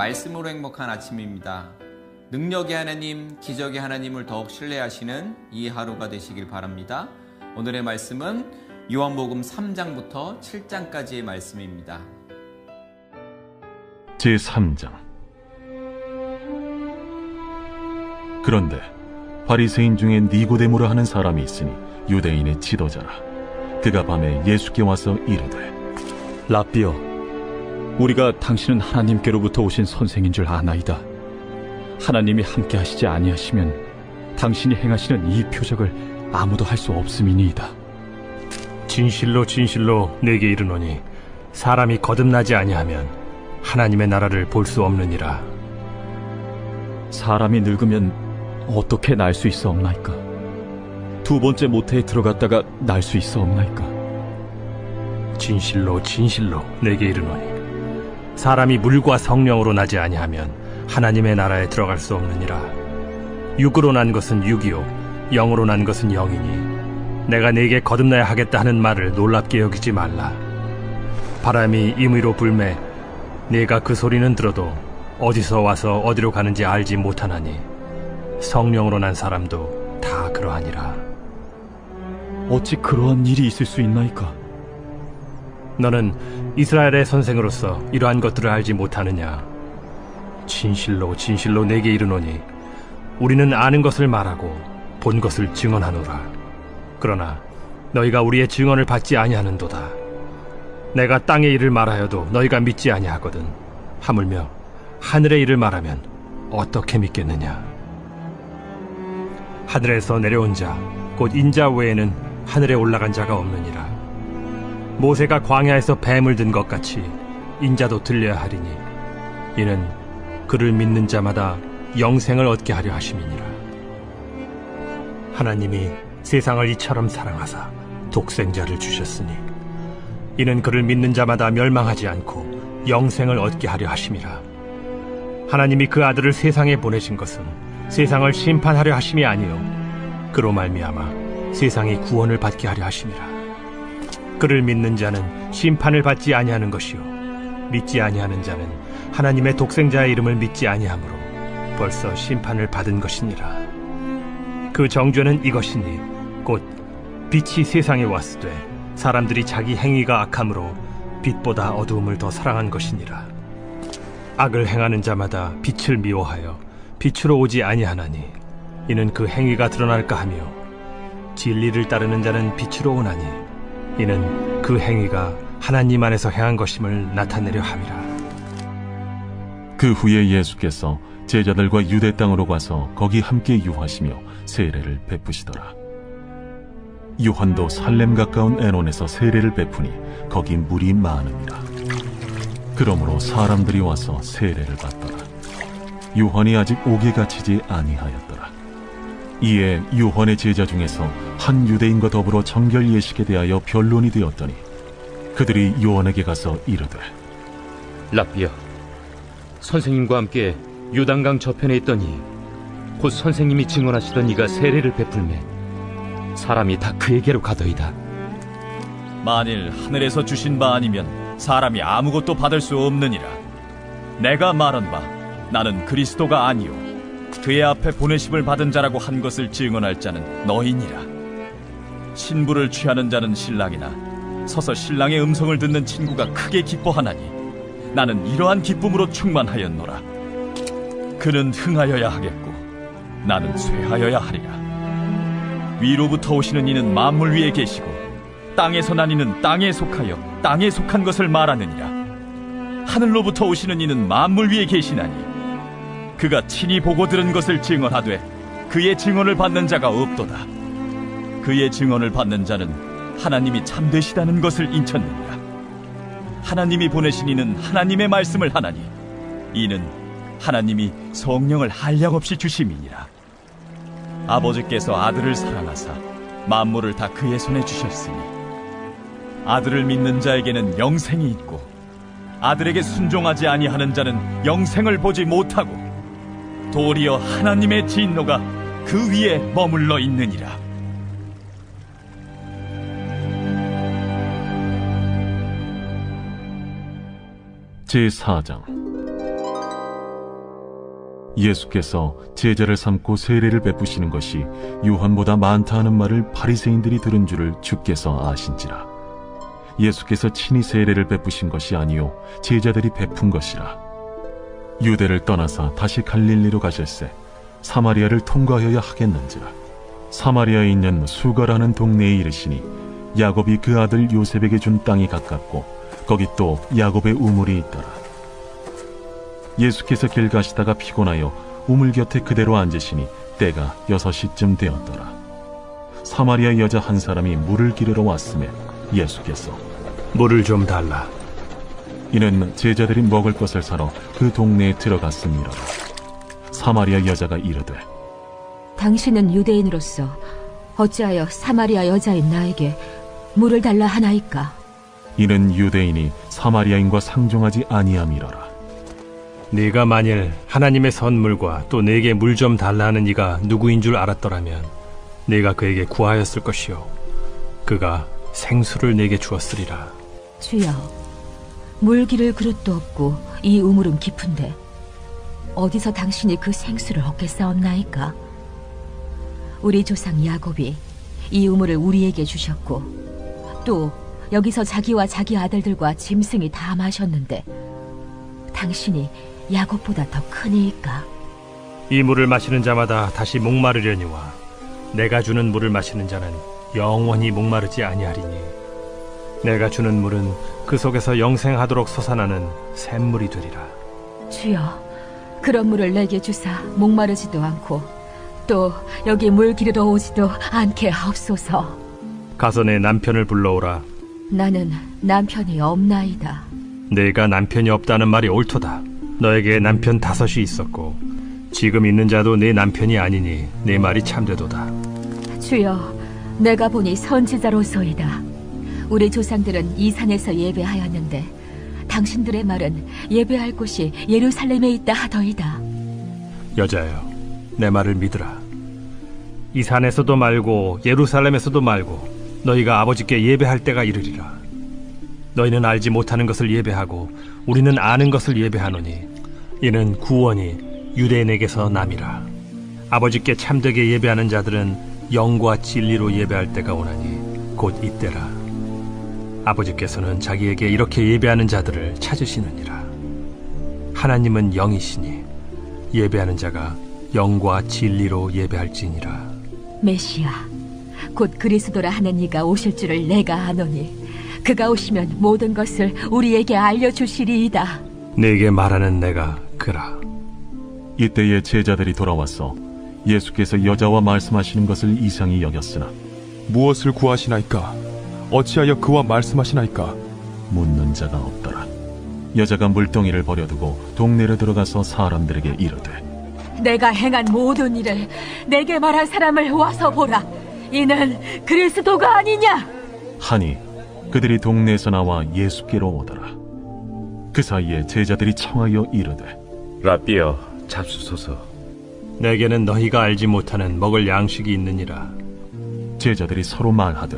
말씀으로 행복한 아침입니다. 능력의 하나님, 기적의 하나님을 더욱 신뢰하시는 이 하루가 되시길 바랍니다. 오늘의 말씀은 요한복음 3장부터 7장까지의 말씀입니다. 제3장. 그런데 바리새인 중에 니고데모라 하는 사람이 있으니 유대인의 지도자라. 그가 밤에 예수께 와서 이르되, 랍비여, 우리가 당신은 하나님께로부터 오신 선생인 줄 아나이다. 하나님이 함께 하시지 아니하시면 당신이 행하시는 이 표적을 아무도 할 수 없음이니이다. 진실로 진실로 내게 이르노니 사람이 거듭나지 아니하면 하나님의 나라를 볼 수 없느니라. 사람이 늙으면 어떻게 날 수 있사옵나이까? 두 번째 모태에 들어갔다가 날 수 있사옵나이까? 진실로 진실로 내게 이르노니 사람이 물과 성령으로 나지 아니하면 하나님의 나라에 들어갈 수 없느니라. 육으로 난 것은 육이요 영으로 난 것은 영이니 내가 네게 거듭나야 하겠다 하는 말을 놀랍게 여기지 말라. 바람이 임의로 불매 네가 그 소리는 들어도 어디서 와서 어디로 가는지 알지 못하나니 성령으로 난 사람도 다 그러하니라. 어찌 그러한 일이 있을 수 있나이까? 너는 이스라엘의 선생으로서 이러한 것들을 알지 못하느냐? 진실로 진실로 내게 이르노니 우리는 아는 것을 말하고 본 것을 증언하노라. 그러나 너희가 우리의 증언을 받지 아니하는도다. 내가 땅의 일을 말하여도 너희가 믿지 아니하거든. 하물며 하늘의 일을 말하면 어떻게 믿겠느냐? 하늘에서 내려온 자 곧 인자 외에는 하늘에 올라간 자가 없느니라. 모세가 광야에서 뱀을 든 것 같이 인자도 들려야 하리니 이는 그를 믿는 자마다 영생을 얻게 하려 하심이니라. 하나님이 세상을 이처럼 사랑하사 독생자를 주셨으니 이는 그를 믿는 자마다 멸망하지 않고 영생을 얻게 하려 하심이라. 하나님이 그 아들을 세상에 보내신 것은 세상을 심판하려 하심이 아니요 그로 말미암아 세상이 구원을 받게 하려 하심이라. 그를 믿는 자는 심판을 받지 아니하는 것이요 믿지 아니하는 자는 하나님의 독생자의 이름을 믿지 아니하므로 벌써 심판을 받은 것이니라. 그 정죄는 이것이니 곧 빛이 세상에 왔으되 사람들이 자기 행위가 악함으로 빛보다 어두움을 더 사랑한 것이니라. 악을 행하는 자마다 빛을 미워하여 빛으로 오지 아니하나니 이는 그 행위가 드러날까 하며 진리를 따르는 자는 빛으로 오나니 이는 그 행위가 하나님 안에서 행한 것임을 나타내려 함이라. 그 후에 예수께서 제자들과 유대 땅으로 가서 거기 함께 유하시며 세례를 베푸시더라. 요한도 살렘 가까운 에논에서 세례를 베푸니 거기 물이 많음이라. 그러므로 사람들이 와서 세례를 받더라. 요한이 아직 옥에 갇히지 아니하였더라. 이에 요한의 제자 중에서 한 유대인과 더불어 정결 예식에 대하여 변론이 되었더니 그들이 요한에게 가서 이르되, 랍비여, 선생님과 함께 요단강 저편에 있더니 곧 선생님이 증언하시던 이가 세례를 베풀매 사람이 다 그에게로 가더이다. 만일 하늘에서 주신 바 아니면 사람이 아무것도 받을 수 없느니라. 내가 말한 바 나는 그리스도가 아니요 그의 앞에 보내심을 받은 자라고 한 것을 증언할 자는 너희니라. 신부를 취하는 자는 신랑이나 서서 신랑의 음성을 듣는 친구가 크게 기뻐하나니 나는 이러한 기쁨으로 충만하였노라. 그는 흥하여야 하겠고 나는 쇠하여야 하리라. 위로부터 오시는 이는 만물 위에 계시고 땅에서 난 이는 땅에 속하여 땅에 속한 것을 말하느니라. 하늘로부터 오시는 이는 만물 위에 계시나니 그가 친히 보고 들은 것을 증언하되 그의 증언을 받는 자가 없도다. 그의 증언을 받는 자는 하나님이 참되시다는 것을 인쳤느니라. 하나님이 보내신 이는 하나님의 말씀을 하나니 이는 하나님이 성령을 한량없이 주심이니라. 아버지께서 아들을 사랑하사 만물을 다 그의 손에 주셨으니 아들을 믿는 자에게는 영생이 있고 아들에게 순종하지 아니하는 자는 영생을 보지 못하고 도리어 하나님의 진노가 그 위에 머물러 있느니라. 제4장. 예수께서 제자를 삼고 세례를 베푸시는 것이 요한보다 많다 하는 말을 바리새인들이 들은 줄을 주께서 아신지라. 예수께서 친히 세례를 베푸신 것이 아니요 제자들이 베푼 것이라. 유대를 떠나사 다시 갈릴리로 가실새 사마리아를 통과하여야 하겠는지라. 사마리아에 있는 수가라는 동네에 이르시니 야곱이 그 아들 요셉에게 준 땅이 가깝고 거기 또 야곱의 우물이 있더라. 예수께서 길 가시다가 피곤하여 우물 곁에 그대로 앉으시니 때가 6시쯤 되었더라. 사마리아 여자 한 사람이 물을 기르러 왔음에 예수께서 물을 좀 달라. 이는 제자들이 먹을 것을 사러 그 동네에 들어갔음이라. 사마리아 여자가 이르되 당신은 유대인으로서 어찌하여 사마리아 여자인 나에게 물을 달라 하나이까? 이는 유대인이 사마리아인과 상종하지 아니함이로라. 네가 만일 하나님의 선물과 또 내게 물 좀 달라는 이가 누구인 줄 알았더라면 네가 그에게 구하였을 것이요 그가 생수를 내게 주었으리라. 주여, 물 기를 그릇도 없고 이 우물은 깊은데 어디서 당신이 그 생수를 얻겠사옵나이까? 우리 조상 야곱이 이 우물을 우리에게 주셨고 또 여기서 자기와 자기 아들들과 짐승이 다 마셨는데 당신이 야곱보다 더 크니이까? 이 물을 마시는 자마다 다시 목마르려니와 내가 주는 물을 마시는 자는 영원히 목마르지 아니하리니 내가 주는 물은 그 속에서 영생하도록 솟아나는 샘물이 되리라. 주여, 그런 물을 내게 주사 목마르지도 않고 또 여기 물 기르러 오지도 않게 하옵소서. 가서 내 남편을 불러오라. 나는 남편이 없나이다. 내가 남편이 없다는 말이 옳도다. 너에게 남편 5이 있었고 지금 있는 자도 내 남편이 아니니 내 말이 참되도다. 주여, 내가 보니 선지자로소이다. 우리 조상들은 이 산에서 예배하였는데 당신들의 말은 예배할 곳이 예루살렘에 있다 하더이다. 여자여, 내 말을 믿으라. 이 산에서도 말고 예루살렘에서도 말고 너희가 아버지께 예배할 때가 이르리라. 너희는 알지 못하는 것을 예배하고 우리는 아는 것을 예배하노니 이는 구원이 유대인에게서 남이라. 아버지께 참되게 예배하는 자들은 영과 진리로 예배할 때가 오나니 곧 이때라. 아버지께서는 자기에게 이렇게 예배하는 자들을 찾으시느니라. 하나님은 영이시니 예배하는 자가 영과 진리로 예배할지니라. 메시아, 곧 그리스도라 하는 이가 오실 줄을 내가 아노니 그가 오시면 모든 것을 우리에게 알려주시리이다. 내게 말하는 내가 그라. 이때에 제자들이 돌아와서 예수께서 여자와 말씀하시는 것을 이상히 여겼으나 무엇을 구하시나이까? 어찌하여 그와 말씀하시나이까? 묻는 자가 없더라. 여자가 물동이를 버려두고 동네로 들어가서 사람들에게 이르되 내가 행한 모든 일을 내게 말한 사람을 와서 보라. 이는 그리스도가 아니냐? 하니 그들이 동네에서 나와 예수께로 오더라. 그 사이에 제자들이 청하여 이르되 라삐여, 잡수소서. 내게는 너희가 알지 못하는 먹을 양식이 있느니라. 제자들이 서로 말하되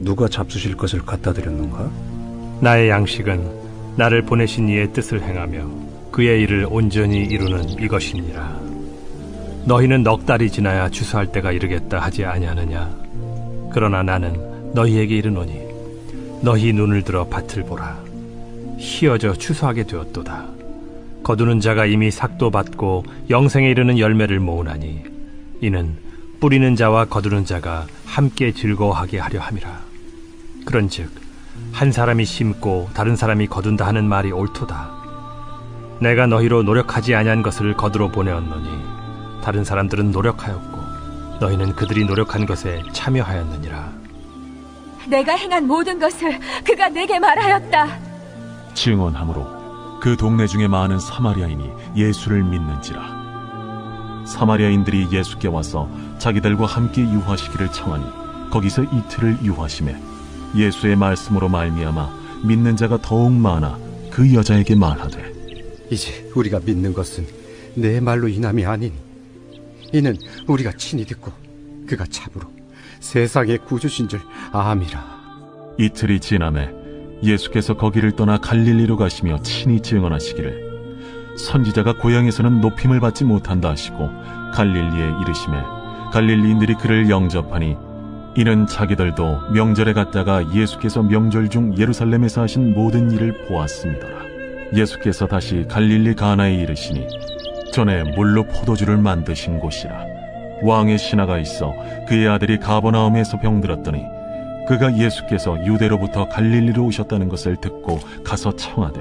누가 잡수실 것을 갖다 드렸는가? 나의 양식은 나를 보내신 이의 뜻을 행하며 그의 일을 온전히 이루는 이것이니라. 너희는 넉 달이 지나야 추수할 때가 이르겠다 하지 아니하느냐? 그러나 나는 너희에게 이르노니 너희 눈을 들어 밭을 보라. 희어져 추수하게 되었도다. 거두는 자가 이미 삭도 받고 영생에 이르는 열매를 모으나니 이는 뿌리는 자와 거두는 자가 함께 즐거워하게 하려 함이라. 그런즉 한 사람이 심고 다른 사람이 거둔다 하는 말이 옳도다. 내가 너희로 노력하지 아니한 것을 거두러 보내었노니 다른 사람들은 노력하였고 너희는 그들이 노력한 것에 참여하였느니라. 내가 행한 모든 것을 그가 내게 말하였다. 증언하므로 그 동네 중에 많은 사마리아인이 예수를 믿는지라. 사마리아인들이 예수께 와서 자기들과 함께 유하시기를 청하니 거기서 이틀을 유하시매 예수의 말씀으로 말미암아 믿는 자가 더욱 많아 그 여자에게 말하되 이제 우리가 믿는 것은 내 말로 인함이 아니니 이는 우리가 친히 듣고 그가 참으로 세상의 구주신 줄 암이라. 이틀이 지나매 예수께서 거기를 떠나 갈릴리로 가시며 친히 증언하시기를 선지자가 고향에서는 높임을 받지 못한다 하시고 갈릴리에 이르심에 갈릴리인들이 그를 영접하니 이는 자기들도 명절에 갔다가 예수께서 명절 중 예루살렘에서 하신 모든 일을 보았습니다라. 예수께서 다시 갈릴리 가나에 이르시니 전에 물로 포도주를 만드신 곳이라. 왕의 신하가 있어 그의 아들이 가버나움에서 병들었더니 그가 예수께서 유대로부터 갈릴리로 오셨다는 것을 듣고 가서 청하되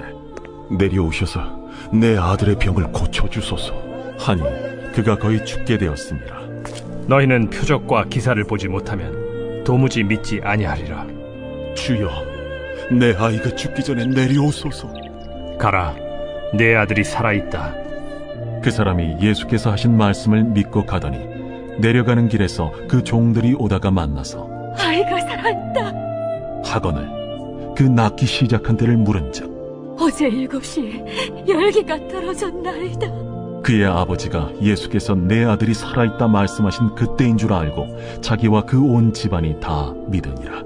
내려오셔서 내 아들의 병을 고쳐주소서 하니 그가 거의 죽게 되었습니다. 너희는 표적과 기사를 보지 못하면 도무지 믿지 아니하리라. 주여, 내 아이가 죽기 전에 내려오소서. 가라, 내 아들이 살아있다. 그 사람이 예수께서 하신 말씀을 믿고 가더니 내려가는 길에서 그 종들이 오다가 만나서 아이가 살아있다 하거늘 그 낳기 시작한 때를 물은즉 어제 7시에 열기가 떨어졌나이다. 그의 아버지가 예수께서 내 아들이 살아있다 말씀하신 그때인 줄 알고 자기와 그 온 집안이 다 믿으니라.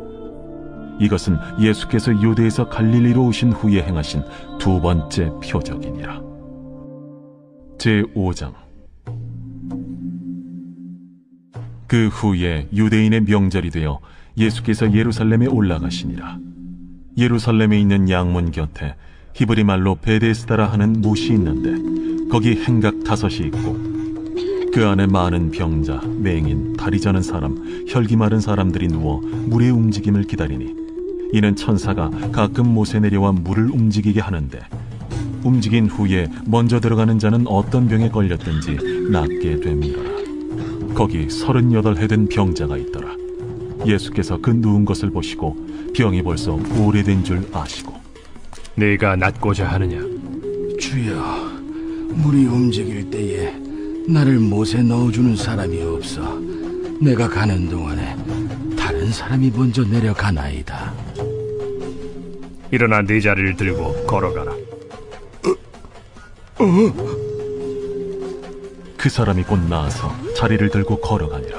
이것은 예수께서 유대에서 갈릴리로 오신 후에 행하신 두 번째 표적이니라. 제5장. 그 후에 유대인의 명절이 되어 예수께서 예루살렘에 올라가시니라. 예루살렘에 있는 양문 곁에 히브리 말로 베데스다라 하는 못이 있는데 거기 행각 5이 있고 그 안에 많은 병자, 맹인, 다리 저는 사람, 혈기 마른 사람들이 누워 물의 움직임을 기다리니 이는 천사가 가끔 못에 내려와 물을 움직이게 하는데 움직인 후에 먼저 들어가는 자는 어떤 병에 걸렸든지 낫게 됩니다. 거기 38해 된 병자가 있더라. 예수께서 그 누운 것을 보시고 병이 벌써 오래된 줄 아시고 네가 낫고자 하느냐? 주여, 물이 움직일 때에 나를 못에 넣어주는 사람이 없어 내가 가는 동안에 다른 사람이 먼저 내려가나이다. 일어나 네 자리를 들고 걸어가라. 그 사람이 곧 나아서 자리를 들고 걸어가니라.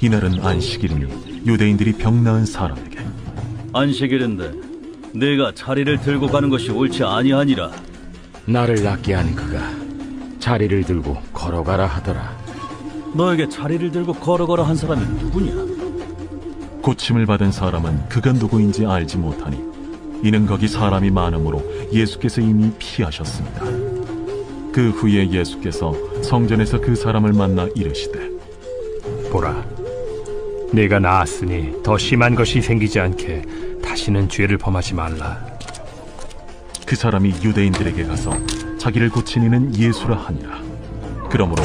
이날은 안식일이니 유대인들이 병 나은 사람에게 안식일인데 네가 자리를 들고 가는 것이 옳지 아니하니라. 나를 낫게 한 그가 자리를 들고 걸어가라 하더라. 너에게 자리를 들고 걸어가라 한 사람이 누구냐? 고침을 받은 사람은 그가 누구인지 알지 못하니 이는 거기 사람이 많으므로 예수께서 이미 피하셨습니다. 그 후에 예수께서 성전에서 그 사람을 만나 이르시되 보라, 네가 나았으니 더 심한 것이 생기지 않게 다시는 죄를 범하지 말라. 그 사람이 유대인들에게 가서 자기를 고친 이는 예수라 하니라. 그러므로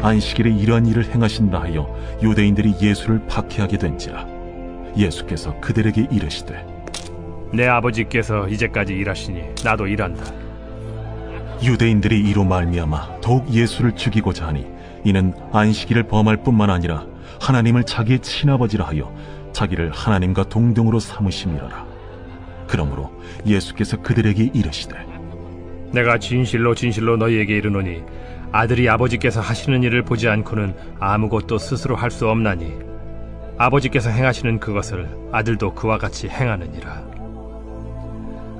안식일에 이러한 일을 행하신다 하여 유대인들이 예수를 박해하게 된지라. 예수께서 그들에게 이르시되 내 아버지께서 이제까지 일하시니 나도 일한다. 유대인들이 이로 말미암아 더욱 예수를 죽이고자 하니 이는 안식일을 범할 뿐만 아니라 하나님을 자기의 친아버지라 하여 자기를 하나님과 동등으로 삼으심이라라. 그러므로 예수께서 그들에게 이르시되 내가 진실로 진실로 너희에게 이르노니 아들이 아버지께서 하시는 일을 보지 않고는 아무것도 스스로 할 수 없나니 아버지께서 행하시는 그것을 아들도 그와 같이 행하느니라.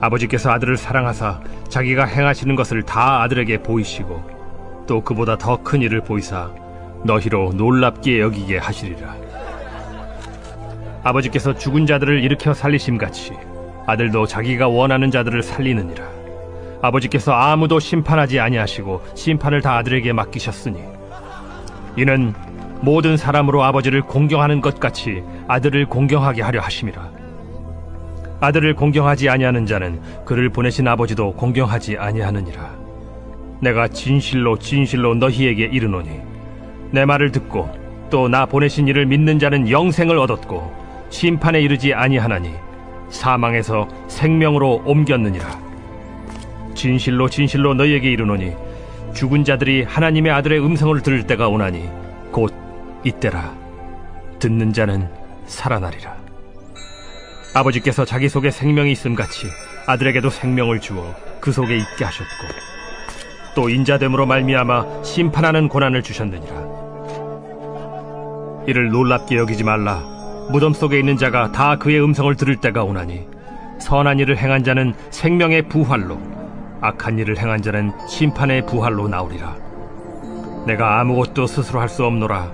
아버지께서 아들을 사랑하사 자기가 행하시는 것을 다 아들에게 보이시고 또 그보다 더 큰 일을 보이사 너희로 놀랍게 여기게 하시리라. 아버지께서 죽은 자들을 일으켜 살리심같이 아들도 자기가 원하는 자들을 살리느니라. 아버지께서 아무도 심판하지 아니하시고 심판을 다 아들에게 맡기셨으니 이는 모든 사람으로 아버지를 공경하는 것 같이 아들을 공경하게 하려 하심이라. 아들을 공경하지 아니하는 자는 그를 보내신 아버지도 공경하지 아니하느니라. 내가 진실로 진실로 너희에게 이르노니 내 말을 듣고 또 나 보내신 이를 믿는 자는 영생을 얻었고 심판에 이르지 아니하나니 사망에서 생명으로 옮겼느니라. 진실로 진실로 너희에게 이르노니 죽은 자들이 하나님의 아들의 음성을 들을 때가 오나니 곧 이때라. 듣는 자는 살아나리라. 아버지께서 자기 속에 생명이 있음같이 아들에게도 생명을 주어 그 속에 있게 하셨고 또 인자됨으로 말미암아 심판하는 고난을 주셨느니라. 이를 놀랍게 여기지 말라. 무덤 속에 있는 자가 다 그의 음성을 들을 때가 오나니 선한 일을 행한 자는 생명의 부활로 악한 일을 행한 자는 심판의 부활로 나오리라. 내가 아무것도 스스로 할 수 없노라.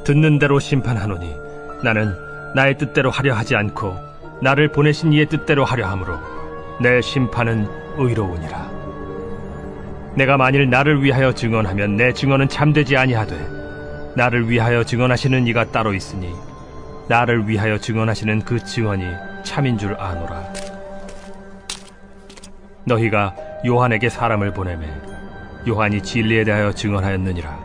듣는 대로 심판하노니 나는 나의 뜻대로 하려 하지 않고 나를 보내신 이의 뜻대로 하려 함으로 내 심판은 의로우니라. 내가 만일 나를 위하여 증언하면 내 증언은 참되지 아니하되 나를 위하여 증언하시는 이가 따로 있으니 나를 위하여 증언하시는 그 증언이 참인 줄 아노라. 너희가 요한에게 사람을 보내매 요한이 진리에 대하여 증언하였느니라.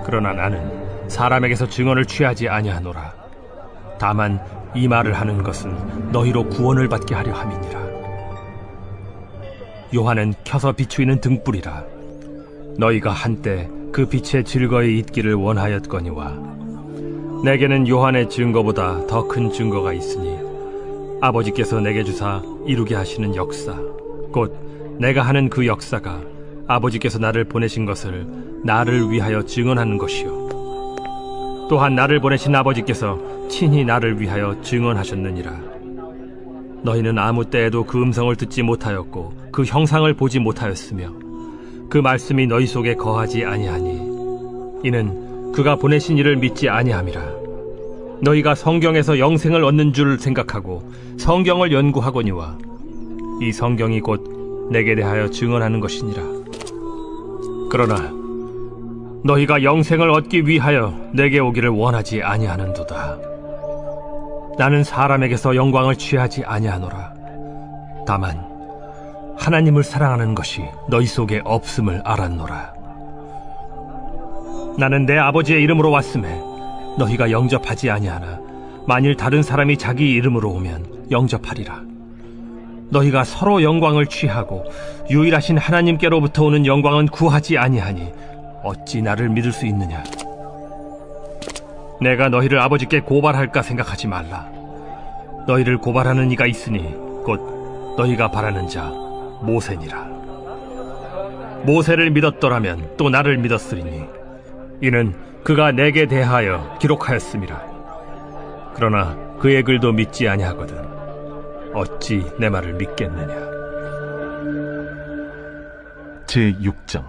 그러나 나는 사람에게서 증언을 취하지 아니하노라. 다만 이 말을 하는 것은 너희로 구원을 받게 하려 함이니라. 요한은 켜서 비추이는 등불이라. 너희가 한때 그 빛에 즐거이 있기를 원하였거니와 내게는 요한의 증거보다 더 큰 증거가 있으니 아버지께서 내게 주사 이루게 하시는 역사, 곧 내가 하는 그 역사가 아버지께서 나를 보내신 것을 나를 위하여 증언하는 것이요 또한 나를 보내신 아버지께서 친히 나를 위하여 증언하셨느니라. 너희는 아무 때에도 그 음성을 듣지 못하였고 그 형상을 보지 못하였으며 그 말씀이 너희 속에 거하지 아니하니 이는 그가 보내신 이를 믿지 아니함이라. 너희가 성경에서 영생을 얻는 줄 생각하고 성경을 연구하거니와 이 성경이 곧 내게 대하여 증언하는 것이니라. 그러나 너희가 영생을 얻기 위하여 내게 오기를 원하지 아니하는도다. 나는 사람에게서 영광을 취하지 아니하노라. 다만 하나님을 사랑하는 것이 너희 속에 없음을 알았노라. 나는 내 아버지의 이름으로 왔음에 너희가 영접하지 아니하나 만일 다른 사람이 자기 이름으로 오면 영접하리라. 너희가 서로 영광을 취하고 유일하신 하나님께로부터 오는 영광은 구하지 아니하니 어찌 나를 믿을 수 있느냐? 내가 너희를 아버지께 고발할까 생각하지 말라. 너희를 고발하는 이가 있으니 곧 너희가 바라는 자 모세니라. 모세를 믿었더라면 또 나를 믿었으리니 이는 그가 내게 대하여 기록하였음이라. 그러나 그의 글도 믿지 아니하거든 어찌 내 말을 믿겠느냐? 제6장.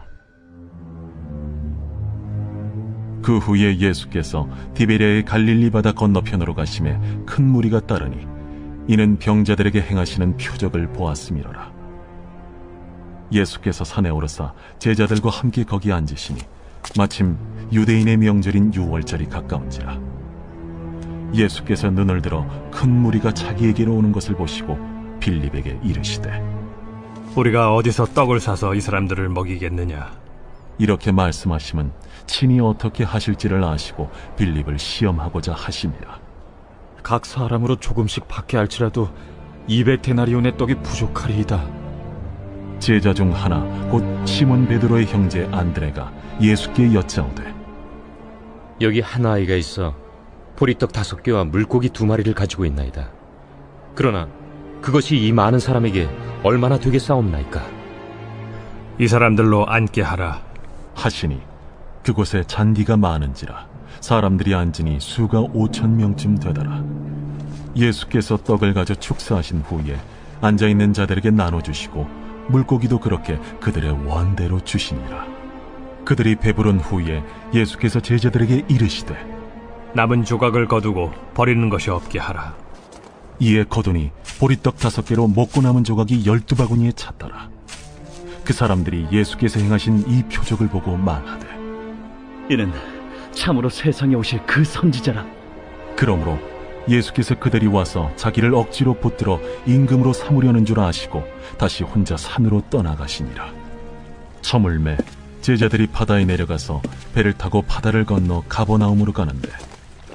그 후에 예수께서 디베랴의 갈릴리 바다 건너편으로 가심에 큰 무리가 따르니 이는 병자들에게 행하시는 표적을 보았음이로라. 예수께서 산에 오르사 제자들과 함께 거기 앉으시니 마침 유대인의 명절인 유월절이 가까운지라. 예수께서 눈을 들어 큰 무리가 자기에게로 오는 것을 보시고 빌립에게 이르시되 우리가 어디서 떡을 사서 이 사람들을 먹이겠느냐? 이렇게 말씀하시면 친히 어떻게 하실지를 아시고 빌립을 시험하고자 하심이라. 각 사람으로 조금씩 받게 할지라도 200데나리온의 떡이 부족하리이다. 제자 중 하나 곧 시몬 베드로의 형제 안드레가 예수께 여짜오되 여기 한 아이가 있어 보리떡 5개와 물고기 2마리를 가지고 있나이다. 그러나 그것이 이 많은 사람에게 얼마나 되겠사옵나이까? 이 사람들로 앉게 하라 하시니 그곳에 잔디가 많은지라 사람들이 앉으니 수가 5,000명쯤 되더라. 예수께서 떡을 가져 축사하신 후에 앉아있는 자들에게 나눠주시고 물고기도 그렇게 그들의 원대로 주시니라. 그들이 배부른 후에 예수께서 제자들에게 이르시되 남은 조각을 거두고 버리는 것이 없게 하라. 이에 거두니 보리떡 5개로 먹고 남은 조각이 12바구니에 찼더라. 그 사람들이 예수께서 행하신 이 표적을 보고 말하되 이는 참으로 세상에 오실 그 선지자라. 그러므로 예수께서 그들이 와서 자기를 억지로 붙들어 임금으로 삼으려는 줄 아시고 다시 혼자 산으로 떠나가시니라. 저물매 제자들이 바다에 내려가서 배를 타고 바다를 건너 가버나움으로 가는데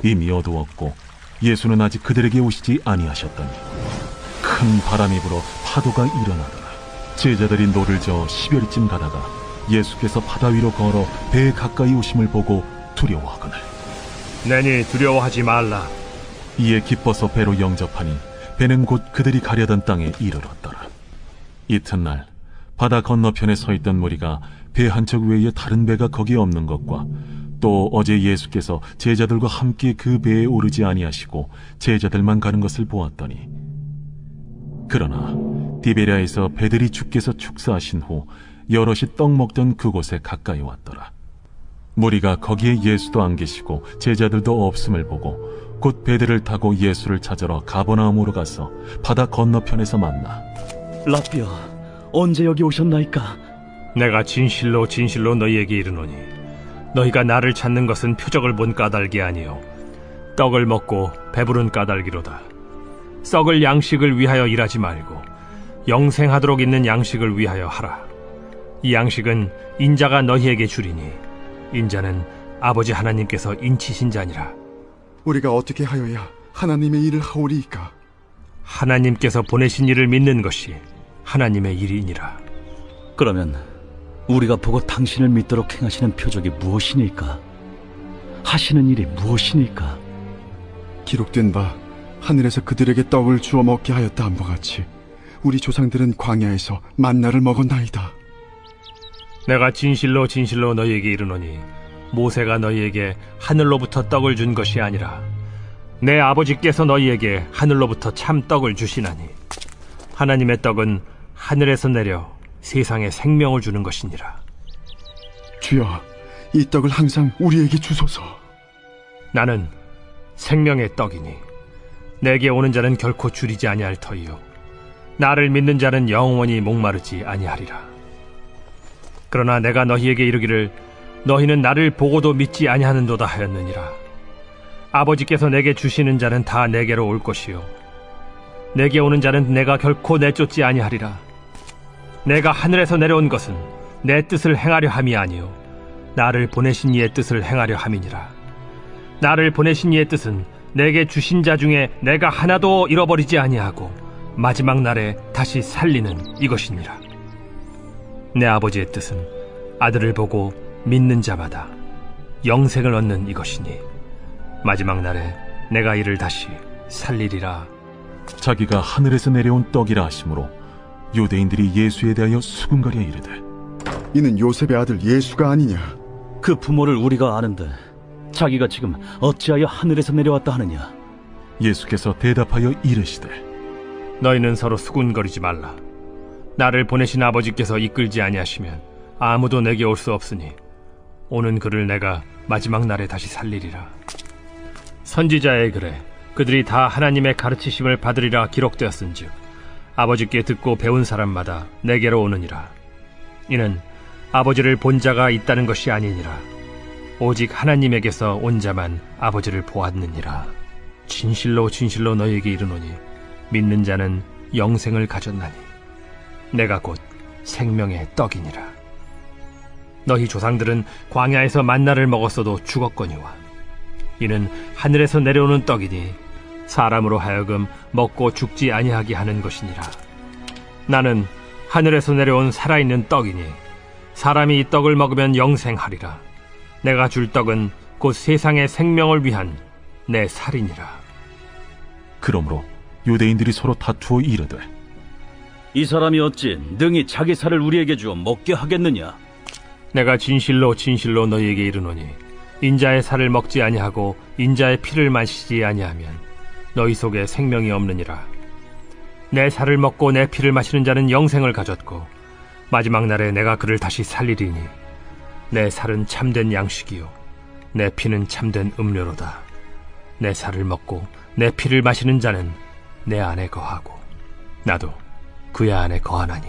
이미 어두웠고 예수는 아직 그들에게 오시지 아니하셨더니 큰 바람이 불어 파도가 일어나더라. 제자들이 노를 저어 10여리쯤 가다가 예수께서 바다 위로 걸어 배에 가까이 오심을 보고 두려워하거늘 내니 두려워하지 말라. 이에 기뻐서 배로 영접하니 배는 곧 그들이 가려던 땅에 이르렀더라. 이튿날 바다 건너편에 서 있던 무리가 배 한 척 외에 다른 배가 거기에 없는 것과 또 어제 예수께서 제자들과 함께 그 배에 오르지 아니하시고 제자들만 가는 것을 보았더니 그러나 디베랴에서 배들이 주께서 축사하신 후 여럿이 떡 먹던 그곳에 가까이 왔더라. 무리가 거기에 예수도 안 계시고 제자들도 없음을 보고 곧 배들을 타고 예수를 찾으러 가버나움으로 가서 바다 건너편에서 만나 라삐어, 언제 여기 오셨나이까? 내가 진실로 진실로 너희에게 이르노니 너희가 나를 찾는 것은 표적을 본 까닭이 아니요 떡을 먹고 배부른 까닭이로다. 썩을 양식을 위하여 일하지 말고 영생하도록 있는 양식을 위하여 하라. 이 양식은 인자가 너희에게 주리니 인자는 아버지 하나님께서 인치신 자니라. 우리가 어떻게 하여야 하나님의 일을 하오리이까? 하나님께서 보내신 이를 믿는 것이 하나님의 일이니라. 그러면 우리가 보고 당신을 믿도록 행하시는 표적이 무엇이니까? 하시는 일이 무엇이니까? 기록된 바 하늘에서 그들에게 떡을 주어 먹게 하였다 함과 같이 우리 조상들은 광야에서 만나를 먹었나이다. 내가 진실로 진실로 너희에게 이르노니 모세가 너희에게 하늘로부터 떡을 준 것이 아니라 내 아버지께서 너희에게 하늘로부터 참 떡을 주시나니 하나님의 떡은 하늘에서 내려 세상에 생명을 주는 것이니라. 주여, 이 떡을 항상 우리에게 주소서. 나는 생명의 떡이니 내게 오는 자는 결코 줄이지 아니할 터이요 나를 믿는 자는 영원히 목마르지 아니하리라. 그러나 내가 너희에게 이르기를 너희는 나를 보고도 믿지 아니하는도다 하였느니라. 아버지께서 내게 주시는 자는 다 내게로 올 것이요 내게 오는 자는 내가 결코 내쫓지 아니하리라. 내가 하늘에서 내려온 것은 내 뜻을 행하려 함이 아니요 나를 보내신 이의 뜻을 행하려 함이니라. 나를 보내신 이의 뜻은 내게 주신 자 중에 내가 하나도 잃어버리지 아니하고 마지막 날에 다시 살리는 이것이니라. 내 아버지의 뜻은 아들을 보고 믿는 자마다 영생을 얻는 이것이니 마지막 날에 내가 이를 다시 살리리라. 자기가 하늘에서 내려온 떡이라 하심으로 유대인들이 예수에 대하여 수군거려 이르되 이는 요셉의 아들 예수가 아니냐? 그 부모를 우리가 아는데 자기가 지금 어찌하여 하늘에서 내려왔다 하느냐? 예수께서 대답하여 이르시되 너희는 서로 수군거리지 말라. 나를 보내신 아버지께서 이끌지 아니하시면 아무도 내게 올 수 없으니 오는 그를 내가 마지막 날에 다시 살리리라. 선지자의 글에 그들이 다 하나님의 가르치심을 받으리라 기록되었은즉 아버지께 듣고 배운 사람마다 내게로 오느니라. 이는 아버지를 본 자가 있다는 것이 아니니라. 오직 하나님에게서 온 자만 아버지를 보았느니라. 진실로 진실로 너희에게 이르노니 믿는 자는 영생을 가졌나니 내가 곧 생명의 떡이니라. 너희 조상들은 광야에서 만나를 먹었어도 죽었거니와 이는 하늘에서 내려오는 떡이니 사람으로 하여금 먹고 죽지 아니하게 하는 것이니라. 나는 하늘에서 내려온 살아있는 떡이니 사람이 이 떡을 먹으면 영생하리라. 내가 줄 떡은 곧 세상의 생명을 위한 내 살이니라. 그러므로 유대인들이 서로 다투어 이르되 이 사람이 어찌 능히 자기 살을 우리에게 주어 먹게 하겠느냐? 내가 진실로 진실로 너희에게 이르노니 인자의 살을 먹지 아니하고 인자의 피를 마시지 아니하면 너희 속에 생명이 없느니라. 내 살을 먹고 내 피를 마시는 자는 영생을 가졌고 마지막 날에 내가 그를 다시 살리리니 내 살은 참된 양식이요 내 피는 참된 음료로다. 내 살을 먹고 내 피를 마시는 자는 내 안에 거하고 나도 그의 안에 거하나니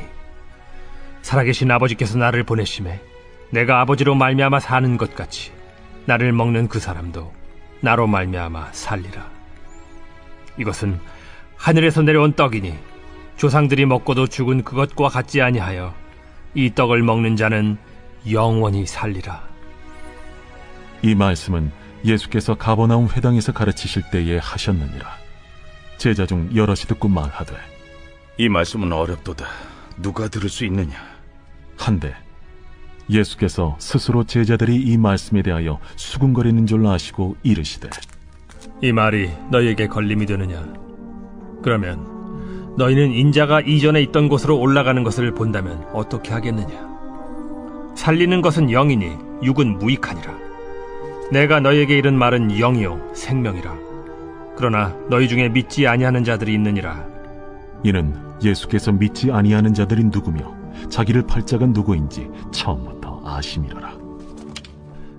살아계신 아버지께서 나를 보내심에 내가 아버지로 말미암아 사는 것 같이 나를 먹는 그 사람도 나로 말미암아 살리라. 이것은 하늘에서 내려온 떡이니 조상들이 먹고도 죽은 그것과 같지 아니하여 이 떡을 먹는 자는 영원히 살리라. 이 말씀은 예수께서 가버나움 회당에서 가르치실 때에 하셨느니라. 제자 중 여럿이 듣고 말하되 이 말씀은 어렵도다. 누가 들을 수 있느냐? 한데 예수께서 스스로 제자들이 이 말씀에 대하여 수군거리는 줄 아시고 이르시되 이 말이 너희에게 걸림이 되느냐? 그러면 너희는 인자가 이전에 있던 곳으로 올라가는 것을 본다면 어떻게 하겠느냐? 살리는 것은 영이니 육은 무익하니라. 내가 너희에게 이른 말은 영이요 생명이라. 그러나 너희 중에 믿지 아니하는 자들이 있느니라. 이는 예수께서 믿지 아니하는 자들이 누구며 자기를 팔 자가 누구인지 처음부터 아심이로라.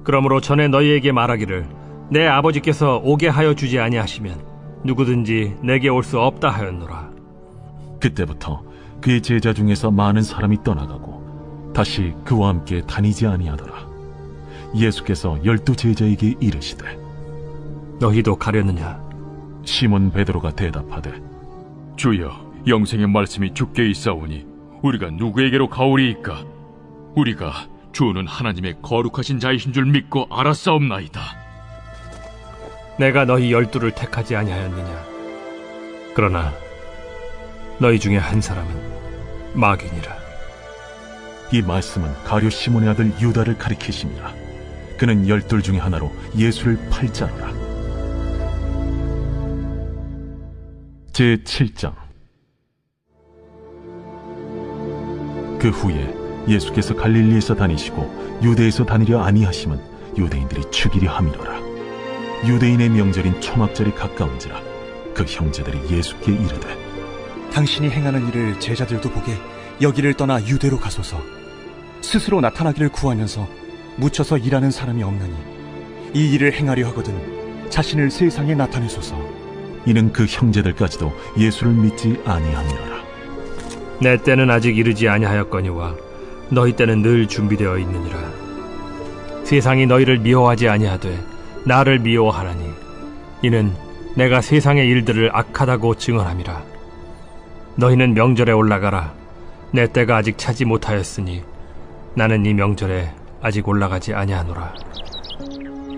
그러므로 전에 너희에게 말하기를 내 아버지께서 오게 하여 주지 아니하시면 누구든지 내게 올 수 없다 하였노라. 그때부터 그의 제자 중에서 많은 사람이 떠나가고 다시 그와 함께 다니지 아니하더라. 예수께서 12 제자에게 이르시되 너희도 가려느냐? 시몬 베드로가 대답하되 주여, 영생의 말씀이 주께 있사오니 우리가 누구에게로 가오리이까? 우리가 주는 하나님의 거룩하신 자이신 줄 믿고 알았사옵나이다. 내가 너희 12를 택하지 아니하였느냐? 그러나 너희 중에 한 사람은 마귀니라. 이 말씀은 가룟 시몬의 아들 유다를 가리키심이라. 그는 12 중에 하나로 예수를 팔 자로라. 제7장. 그 후에 예수께서 갈릴리에서 다니시고 유대에서 다니려 아니하심은 유대인들이 죽이려 함이로라. 유대인의 명절인 초막절이 가까운지라. 그 형제들이 예수께 이르되 당신이 행하는 일을 제자들도 보게 여기를 떠나 유대로 가소서. 스스로 나타나기를 구하면서 묻혀서 일하는 사람이 없나니 이 일을 행하려 하거든 자신을 세상에 나타내소서. 이는 그 형제들까지도 예수를 믿지 아니함이로라. 내 때는 아직 이르지 아니하였거니와 너희 때는 늘 준비되어 있느니라. 세상이 너희를 미워하지 아니하되 나를 미워하나니 이는 내가 세상의 일들을 악하다고 증언함이라. 너희는 명절에 올라가라. 내 때가 아직 차지 못하였으니 나는 이 명절에 아직 올라가지 아니하노라.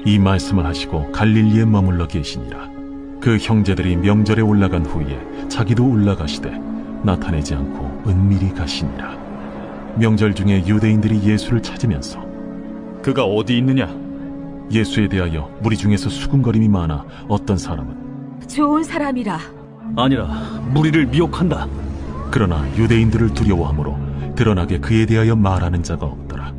이 말씀을 하시고 갈릴리에 머물러 계시니라. 그 형제들이 명절에 올라간 후에 자기도 올라가시되 나타내지 않고 은밀히 가시니라. 명절 중에 유대인들이 예수를 찾으면서 그가 어디 있느냐? 예수에 대하여 무리 중에서 수군거림이 많아 어떤 사람은 좋은 사람이라. 아니라 무리를 미혹한다. 그러나 유대인들을 두려워하므로 드러나게 그에 대하여 말하는 자가 없더라.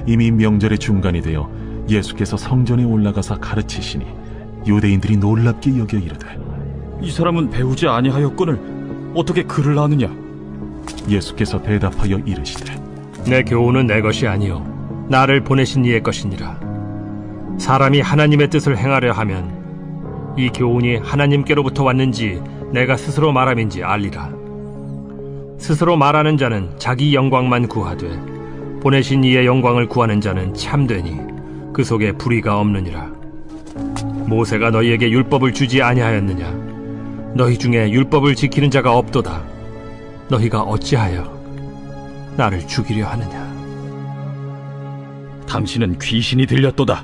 이미 명절의 중간이 되어 예수께서 성전에 올라가사 가르치시니 유대인들이 놀랍게 여겨 이르되 이 사람은 배우지 아니하였거늘 어떻게 글을 아느냐? 예수께서 대답하여 이르시되 내 교훈은 내 것이 아니요 나를 보내신 이의 것이니라. 사람이 하나님의 뜻을 행하려 하면 이 교훈이 하나님께로부터 왔는지 내가 스스로 말함인지 알리라. 스스로 말하는 자는 자기 영광만 구하되 보내신 이의 영광을 구하는 자는 참되니 그 속에 불의가 없느니라. 모세가 너희에게 율법을 주지 아니하였느냐? 너희 중에 율법을 지키는 자가 없도다. 너희가 어찌하여 나를 죽이려 하느냐? 당신은 귀신이 들렸도다.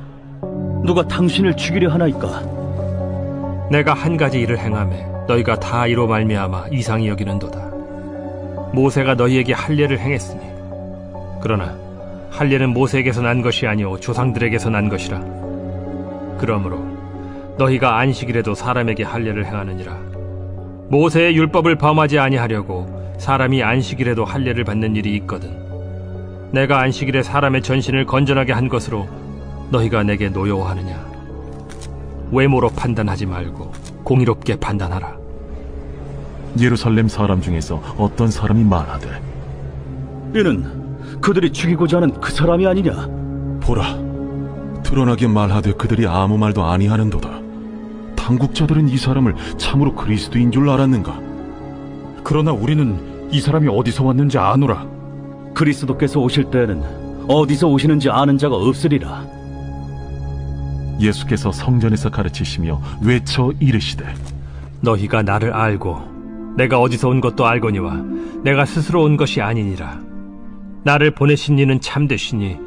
누가 당신을 죽이려 하나이까? 내가 한 가지 일을 행하매 너희가 다 이로 말미암아 이상히 여기는도다. 모세가 너희에게 할례를 행했으니 그러나 할례는 모세에게서 난 것이 아니오 조상들에게서 난 것이라. 그러므로 너희가 안식일에도 사람에게 할례를 행하느니라. 모세의 율법을 범하지 아니하려고 사람이 안식일에도 할례를 받는 일이 있거든. 내가 안식일에 사람의 전신을 건전하게 한 것으로 너희가 내게 노여워하느냐? 외모로 판단하지 말고 공의롭게 판단하라. 예루살렘 사람 중에서 어떤 사람이 말하되 이는 그들이 죽이고자 하는 그 사람이 아니냐? 보라, 드러나게 말하되 그들이 아무 말도 아니하는도다. 당국자들은 이 사람을 참으로 그리스도인 줄 알았는가? 그러나 우리는 이 사람이 어디서 왔는지 아노라. 그리스도께서 오실 때에는 어디서 오시는지 아는 자가 없으리라. 예수께서 성전에서 가르치시며 외쳐 이르시되 너희가 나를 알고 내가 어디서 온 것도 알거니와 내가 스스로 온 것이 아니니라. 나를 보내신 이는 참되시니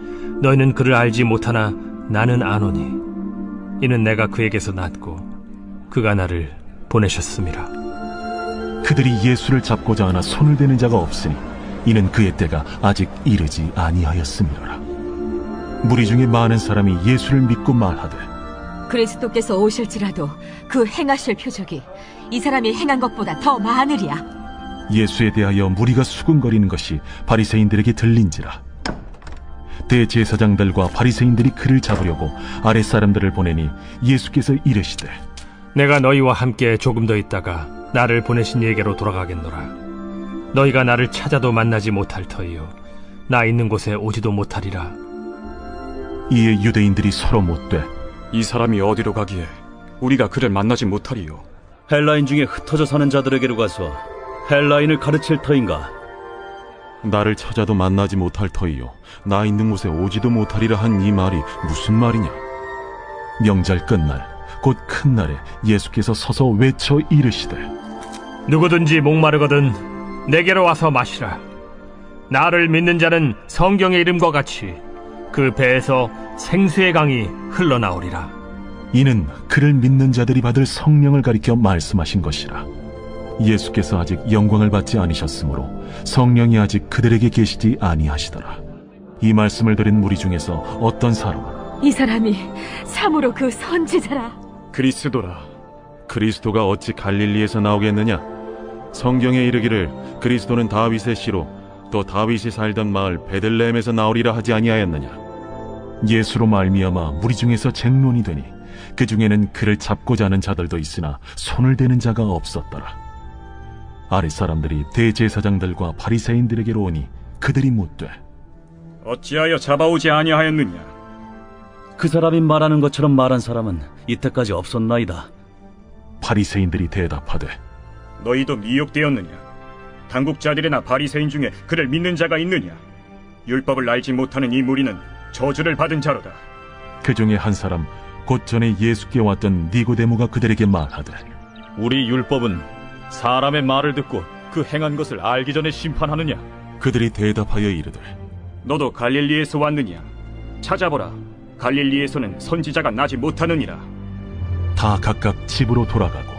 너희는 그를 알지 못하나 나는 아노니 이는 내가 그에게서 났고 그가 나를 보내셨음이라. 그들이 예수를 잡고자 하나 손을 대는 자가 없으니 이는 그의 때가 아직 이르지 아니하였음이로라. 무리 중에 많은 사람이 예수를 믿고 말하되 그리스도께서 오실지라도 그 행하실 표적이 이 사람이 행한 것보다 더 많으리야. 예수에 대하여 무리가 수군거리는 것이 바리새인들에게 들린지라. 대제사장들과 바리새인들이 그를 잡으려고 아랫사람들을 보내니 예수께서 이르시되 내가 너희와 함께 조금 더 있다가 나를 보내신 이에게로 돌아가겠노라. 너희가 나를 찾아도 만나지 못할 터이요 나 있는 곳에 오지도 못하리라. 이에 유대인들이 서로 묻되 이 사람이 어디로 가기에 우리가 그를 만나지 못하리요? 헬라인 중에 흩어져 사는 자들에게로 가서 헬라인을 가르칠 터인가? 나를 찾아도 만나지 못할 터이요 나 있는 곳에 오지도 못하리라 한 이 말이 무슨 말이냐? 명절 끝날 곧 큰 날에 예수께서 서서 외쳐 이르시되 누구든지 목마르거든 내게로 와서 마시라. 나를 믿는 자는 성경의 이름과 같이 그 배에서 생수의 강이 흘러나오리라. 이는 그를 믿는 자들이 받을 성령을 가리켜 말씀하신 것이라. 예수께서 아직 영광을 받지 않으셨으므로 성령이 아직 그들에게 계시지 아니하시더라. 이 말씀을 들은 무리 중에서 어떤 사람은 이 사람이 참으로 그 선지자라. 그리스도라. 그리스도가 어찌 갈릴리에서 나오겠느냐? 성경에 이르기를 그리스도는 다윗의 씨로 또 다윗이 살던 마을 베들레헴에서 나오리라 하지 아니하였느냐? 예수로 말미암아 무리 중에서 쟁론이 되니 그 중에는 그를 잡고자 하는 자들도 있으나 손을 대는 자가 없었더라. 아랫 사람들이 대제사장들과 바리새인들에게로 오니 그들이 묻되 어찌하여 잡아오지 아니하였느냐? 그 사람이 말하는 것처럼 말한 사람은 이때까지 없었나이다. 바리새인들이 대답하되 너희도 미혹되었느냐? 당국자들이나 바리새인 중에 그를 믿는 자가 있느냐? 율법을 알지 못하는 이 무리는 저주를 받은 자로다. 그 중에 한 사람 곧 전에 예수께 왔던 니고데모가 그들에게 말하되 우리 율법은 사람의 말을 듣고 그 행한 것을 알기 전에 심판하느냐? 그들이 대답하여 이르되 너도 갈릴리에서 왔느냐? 찾아보라. 갈릴리에서는 선지자가 나지 못하느니라. 다 각각 집으로 돌아가고